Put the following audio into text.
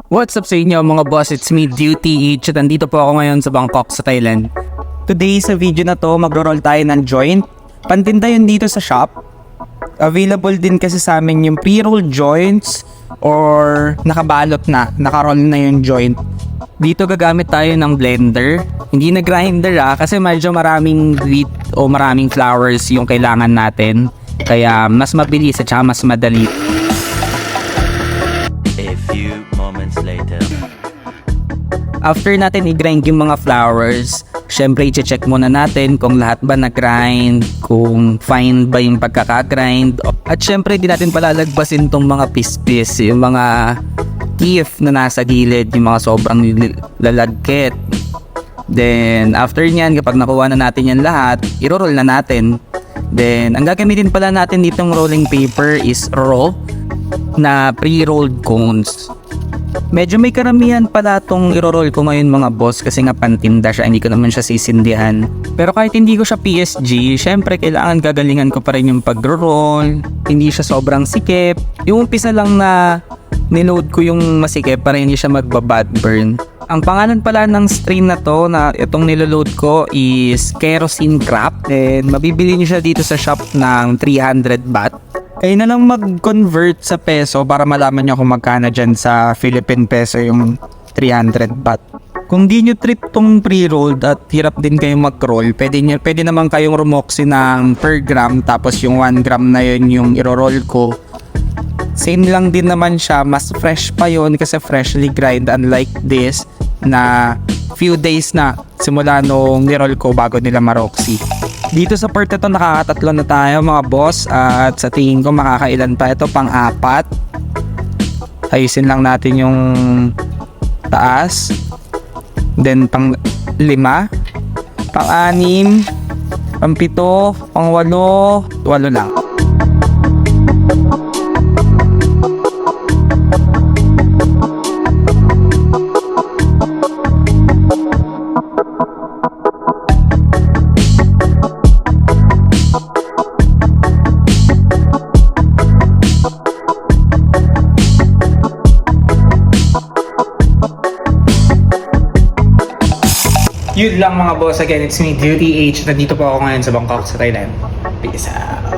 What's up sa inyo mga boss? It's me, Duty H. At nandito po ako ngayon sa Bangkok, sa Thailand. Today sa video na to, magro-roll tayo ng joint. Pantinda yun dito sa shop. Available din kasi sa amin yung pre-roll joints or nakabalot na, nakaroll na yung joint. Dito gagamit tayo ng blender. Hindi na grinder kasi medyo maraming wheat o maraming flowers yung kailangan natin. Kaya mas mabilis at saka mas madali. Later. After natin i-grind yung mga flowers, syempre i-check muna natin kung lahat ba na-grind, kung fine ba yung pagkaka-grind. At syempre di natin palalagpasin tong mga pispis, yung mga teeth na nasa gilid, yung mga sobrang lalagkit. Then after nyan, kapag nakuha na natin yan lahat, i-roll na natin. Then ang gagamitin pala natin ditong rolling paper is raw na pre-rolled cones. Medyo may karamihan pala itong iro-roll ko ngayon mga boss kasi nga pantinda siya, hindi ko naman siya sisindihan. Pero kahit hindi ko siya PSG, syempre kailangan gagalingan ko pa rin yung pag-roll. Hindi siya sobrang sikip. Yung umpisa lang na niload ko yung masikip para hindi siya magbabad burn. Ang pangalan pala ng strain na to na itong niloload ko is Kerosene Crap. And mabibili niyo siya dito sa shop ng 300 baht. Kayo na lang mag-convert sa peso para malaman nyo kung magkano dyan sa Philippine peso yung 300 baht. Kung di nyo trip tong pre-rolled at hirap din kayong mag-roll, pwede naman kayong rumoksi ng per gram tapos yung 1 gram na yun yung iro-roll ko. Same lang din naman siya, mas fresh pa yun kasi freshly grind, unlike this na few days na simula nung niroll ko bago nila maroksi. Dito sa part ito nakakatatlo na tayo mga boss at sa tingin ko makakailan pa ito, pang-4. Ayusin lang natin yung taas. Then pang-5, pang-6, pang-7, pang-8, 8 lang. Yun lang mga boss, again it's me, Duty H. Nandito po ako ngayon sa Bangkok, sa Thailand. Peace out.